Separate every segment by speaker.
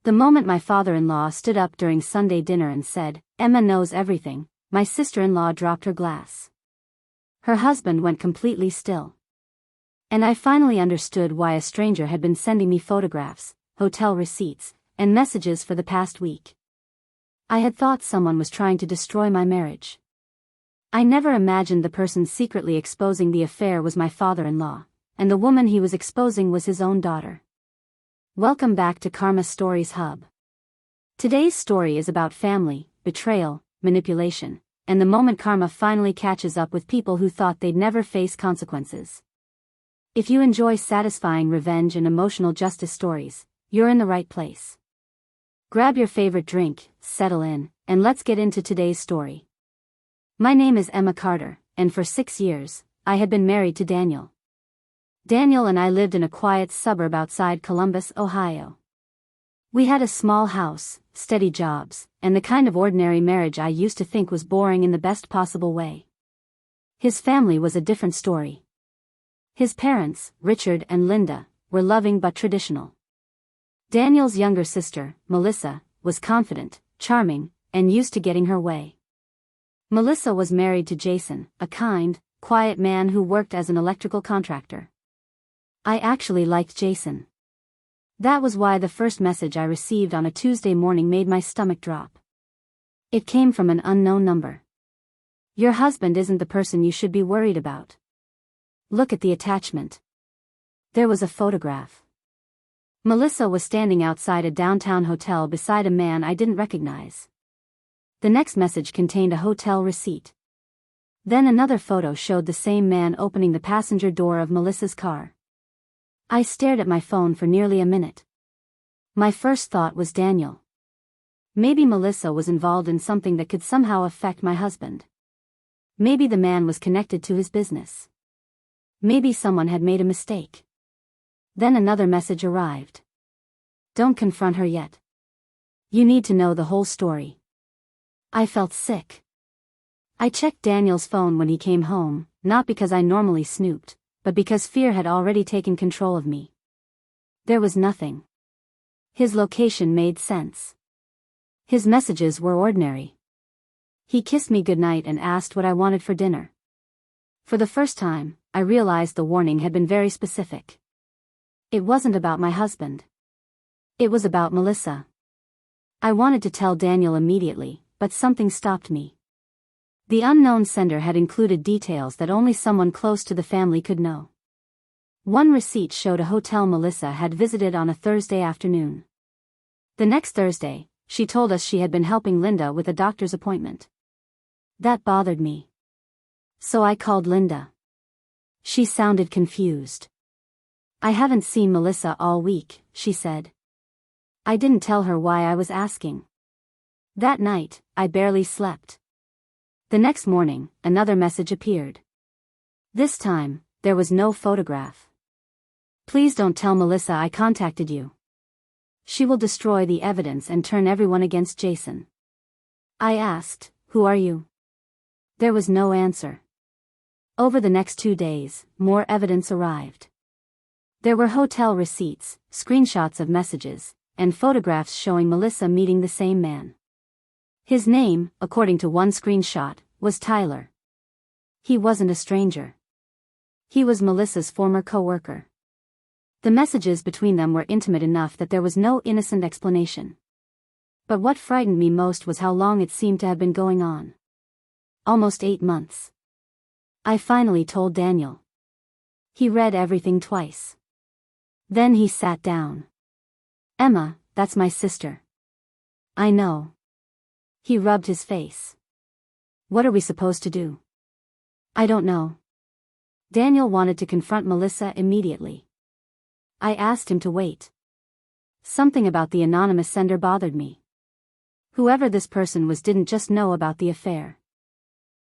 Speaker 1: The moment my father-in-law stood up during Sunday dinner and said, "Emma knows everything," my sister-in-law dropped her glass. Her husband went completely still. And I finally understood why a stranger had been sending me photographs, hotel receipts, and messages for the past week. I had thought someone was trying to destroy my marriage. I never imagined the person secretly exposing the affair was my father-in-law, and the woman he was exposing was his own daughter. Welcome back to Karma Stories Hub. Today's story is about family, betrayal, manipulation, and the moment karma finally catches up with people who thought they'd never face consequences. If you enjoy satisfying revenge and emotional justice stories, you're in the right place. Grab your favorite drink, settle in, and let's get into today's story. My name is Emma Carter, and for 6 years, I had been married to Daniel. Daniel and I lived in a quiet suburb outside Columbus, Ohio. We had a small house, steady jobs, and the kind of ordinary marriage I used to think was boring in the best possible way. His family was a different story. His parents, Richard and Linda, were loving but traditional. Daniel's younger sister, Melissa, was confident, charming, and used to getting her way. Melissa was married to Jason, a kind, quiet man who worked as an electrical contractor. I actually liked Jason. That was why the first message I received on a Tuesday morning made my stomach drop. It came from an unknown number. "Your husband isn't the person you should be worried about. Look at the attachment." There was a photograph. Melissa was standing outside a downtown hotel beside a man I didn't recognize. The next message contained a hotel receipt. Then another photo showed the same man opening the passenger door of Melissa's car. I stared at my phone for nearly a minute. My first thought was Daniel. Maybe Melissa was involved in something that could somehow affect my husband. Maybe the man was connected to his business. Maybe someone had made a mistake. Then another message arrived. "Don't confront her yet. You need to know the whole story." I felt sick. I checked Daniel's phone when he came home, not because I normally snooped, but because fear had already taken control of me. There was nothing. His location made sense. His messages were ordinary. He kissed me goodnight and asked what I wanted for dinner. For the first time, I realized the warning had been very specific. It wasn't about my husband. It was about Melissa. I wanted to tell Daniel immediately, but something stopped me. The unknown sender had included details that only someone close to the family could know. One receipt showed a hotel Melissa had visited on a Thursday afternoon. The next Thursday, she told us she had been helping Linda with a doctor's appointment. That bothered me. So I called Linda. She sounded confused. "I haven't seen Melissa all week," she said. I didn't tell her why I was asking. That night, I barely slept. The next morning, another message appeared. This time, there was no photograph. "Please don't tell Melissa I contacted you. She will destroy the evidence and turn everyone against Jason." I asked, "Who are you?" There was no answer. Over the next 2 days, more evidence arrived. There were hotel receipts, screenshots of messages, and photographs showing Melissa meeting the same man. His name, according to one screenshot, was Tyler. He wasn't a stranger. He was Melissa's former co-worker. The messages between them were intimate enough that there was no innocent explanation. But what frightened me most was how long it seemed to have been going on. Almost 8 months. I finally told Daniel. He read everything twice. Then he sat down. "Emma, that's my sister." "I know." He rubbed his face. "What are we supposed to do?" "I don't know." Daniel wanted to confront Melissa immediately. I asked him to wait. Something about the anonymous sender bothered me. Whoever this person was didn't just know about the affair.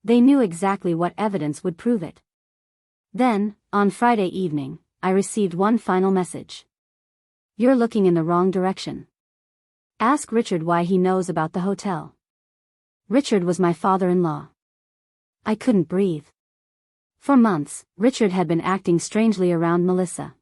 Speaker 1: They knew exactly what evidence would prove it. Then, on Friday evening, I received one final message. "You're looking in the wrong direction. Ask Richard why he knows about the hotel." Richard was my father-in-law. I couldn't breathe. For months, Richard had been acting strangely around Melissa.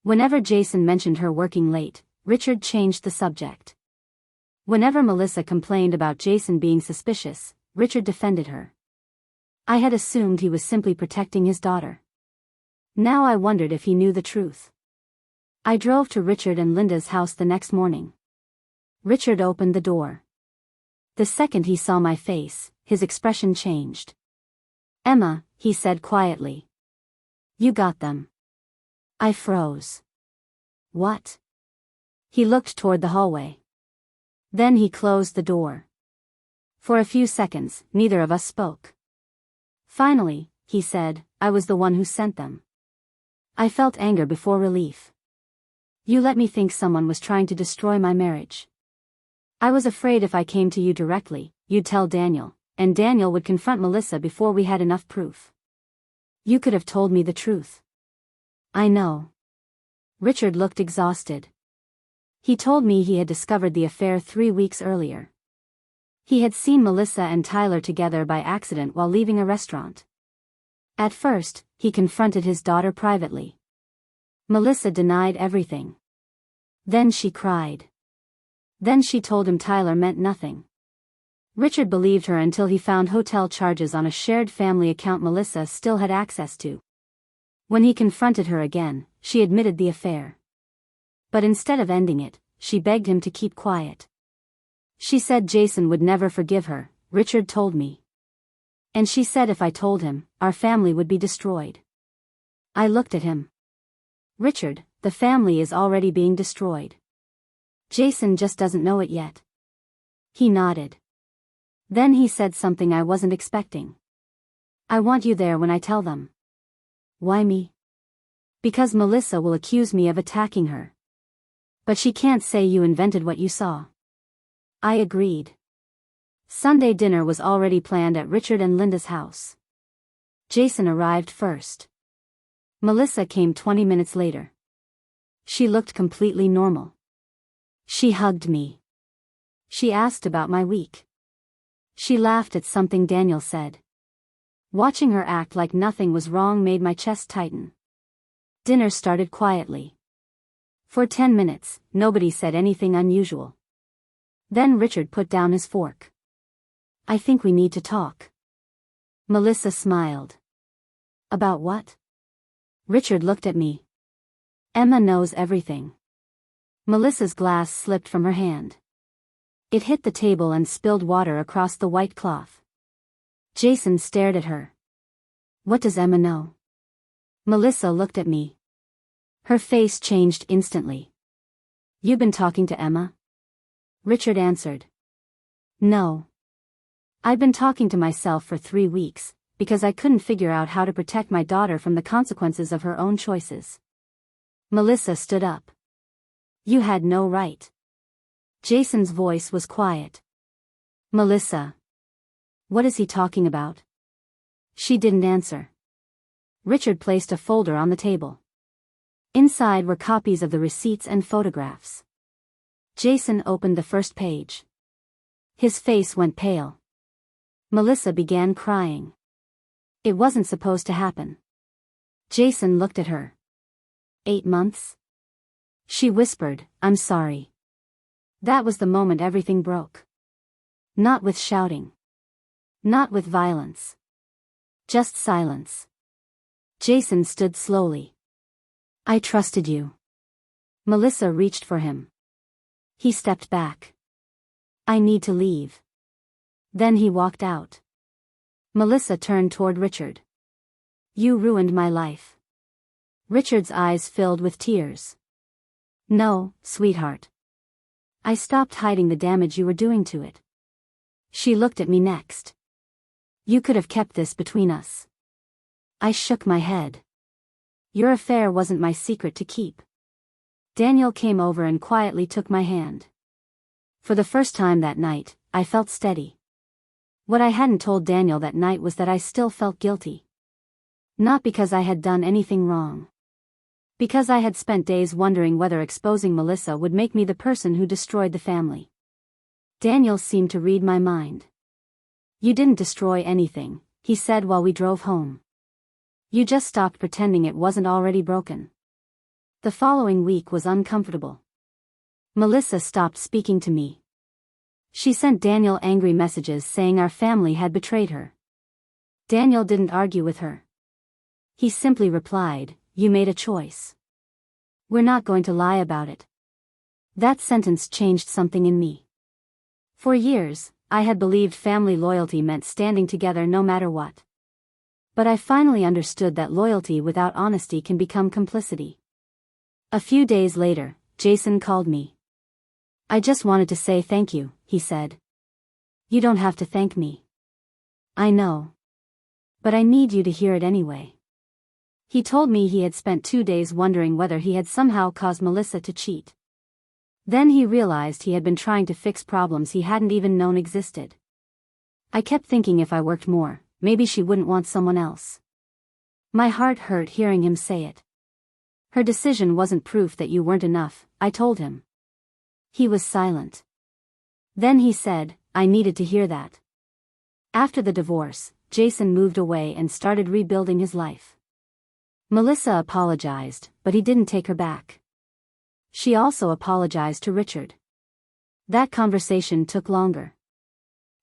Speaker 1: Whenever Jason mentioned her working late, Richard changed the subject. Whenever Melissa complained about Jason being suspicious, Richard defended her. I had assumed he was simply protecting his daughter. Now I wondered if he knew the truth. I drove to Richard and Linda's house the next morning. Richard opened the door. The second he saw my face, his expression changed. "Emma," he said quietly. "You got them." I froze. "What?" He looked toward the hallway. Then he closed the door. For a few seconds, neither of us spoke. Finally, he said, "I was the one who sent them." I felt anger before relief. "You let me think someone was trying to destroy my marriage. I was afraid if I came to you directly, you'd tell Daniel, and Daniel would confront Melissa before we had enough proof. You could have told me the truth." "I know." Richard looked exhausted. He told me he had discovered the affair 3 weeks earlier. He had seen Melissa and Tyler together by accident while leaving a restaurant. At first, he confronted his daughter privately. Melissa denied everything. Then she cried. Then she told him Tyler meant nothing. Richard believed her until he found hotel charges on a shared family account Melissa still had access to. When he confronted her again, she admitted the affair. But instead of ending it, she begged him to keep quiet. She said Jason would never forgive her, Richard told me. And she said if I told him, our family would be destroyed. I looked at him. "Richard, the family is already being destroyed. Jason just doesn't know it yet." He nodded. Then he said something I wasn't expecting. "I want you there when I tell them." "Why me?" "Because Melissa will accuse me of attacking her. But she can't say you invented what you saw." I agreed. Sunday dinner was already planned at Richard and Linda's house. Jason arrived first. Melissa came 20 minutes later. She looked completely normal. She hugged me. She asked about my week. She laughed at something Daniel said. Watching her act like nothing was wrong made my chest tighten. Dinner started quietly. For 10 minutes, nobody said anything unusual. Then Richard put down his fork. "I think we need to talk." Melissa smiled. "About what?" Richard looked at me. "Emma knows everything." Melissa's glass slipped from her hand. It hit the table and spilled water across the white cloth. Jason stared at her. "What does Emma know?" Melissa looked at me. Her face changed instantly. "You've been talking to Emma?" Richard answered. "No. I've been talking to myself for 3 weeks, because I couldn't figure out how to protect my daughter from the consequences of her own choices." Melissa stood up. "You had no right." Jason's voice was quiet. "Melissa. What is he talking about?" She didn't answer. Richard placed a folder on the table. Inside were copies of the receipts and photographs. Jason opened the first page. His face went pale. Melissa began crying. It wasn't supposed to happen. Jason looked at her. 8 months? She whispered, "I'm sorry." That was the moment everything broke. Not with shouting. Not with violence. Just silence. Jason stood slowly. "I trusted you." Melissa reached for him. He stepped back. "I need to leave." Then he walked out. Melissa turned toward Richard. "You ruined my life." Richard's eyes filled with tears. "No, sweetheart. I stopped hiding the damage you were doing to it." She looked at me next. "You could have kept this between us." I shook my head. "Your affair wasn't my secret to keep." Daniel came over and quietly took my hand. For the first time that night, I felt steady. What I hadn't told Daniel that night was that I still felt guilty. Not because I had done anything wrong. Because I had spent days wondering whether exposing Melissa would make me the person who destroyed the family. Daniel seemed to read my mind. "You didn't destroy anything," he said while we drove home. "You just stopped pretending it wasn't already broken." The following week was uncomfortable. Melissa stopped speaking to me. She sent Daniel angry messages saying our family had betrayed her. Daniel didn't argue with her. He simply replied, "You made a choice. We're not going to lie about it." That sentence changed something in me. For years, I had believed family loyalty meant standing together no matter what. But I finally understood that loyalty without honesty can become complicity. A few days later, Jason called me. "I just wanted to say thank you," he said. "You don't have to thank me. I know. But I need you to hear it anyway." He told me he had spent 2 days wondering whether he had somehow caused Melissa to cheat. Then he realized he had been trying to fix problems he hadn't even known existed. I kept thinking if I worked more, maybe she wouldn't want someone else. My heart hurt hearing him say it. "Her decision wasn't proof that you weren't enough," I told him. He was silent. Then he said, "I needed to hear that." After the divorce, Jason moved away and started rebuilding his life. Melissa apologized, but he didn't take her back. She also apologized to Richard. That conversation took longer.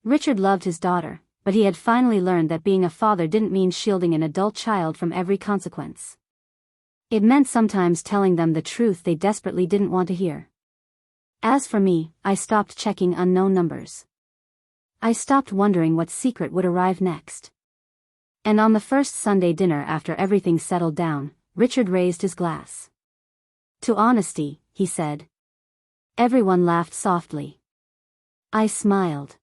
Speaker 1: Richard loved his daughter, but he had finally learned that being a father didn't mean shielding an adult child from every consequence. It meant sometimes telling them the truth they desperately didn't want to hear. As for me, I stopped checking unknown numbers. I stopped wondering what secret would arrive next. And on the first Sunday dinner after everything settled down, Richard raised his glass. "To honesty," he said. Everyone laughed softly. I smiled.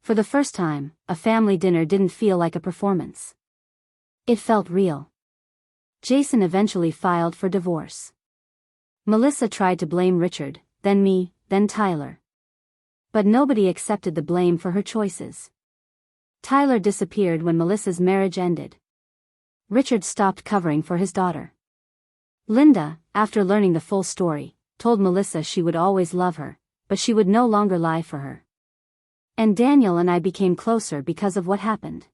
Speaker 1: For the first time, a family dinner didn't feel like a performance. It felt real. Jason eventually filed for divorce. Melissa tried to blame Richard, then me, then Tyler. But nobody accepted the blame for her choices. Tyler disappeared when Melissa's marriage ended. Richard stopped covering for his daughter. Linda, after learning the full story, told Melissa she would always love her, but she would no longer lie for her. And Daniel and I became closer because of what happened.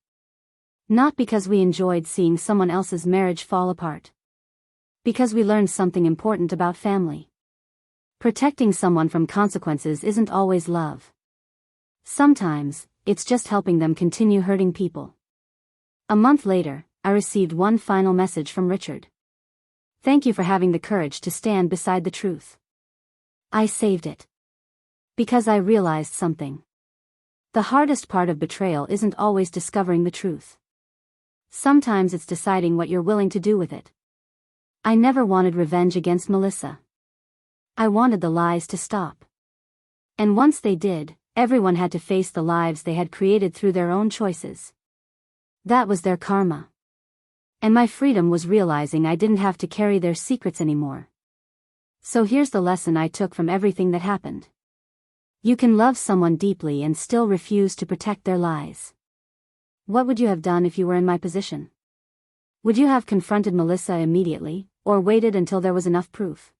Speaker 1: Not because we enjoyed seeing someone else's marriage fall apart. Because we learned something important about family. Protecting someone from consequences isn't always love. Sometimes, it's just helping them continue hurting people. A month later, I received one final message from Richard. "Thank you for having the courage to stand beside the truth." I saved it. Because I realized something. The hardest part of betrayal isn't always discovering the truth. Sometimes it's deciding what you're willing to do with it. I never wanted revenge against Melissa. I wanted the lies to stop. And once they did, everyone had to face the lives they had created through their own choices. That was their karma. And my freedom was realizing I didn't have to carry their secrets anymore. So here's the lesson I took from everything that happened. You can love someone deeply and still refuse to protect their lies. What would you have done if you were in my position? Would you have confronted Melissa immediately, or waited until there was enough proof?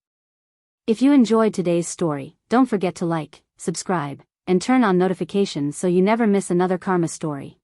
Speaker 1: If you enjoyed today's story, don't forget to like, subscribe, and turn on notifications so you never miss another karma story.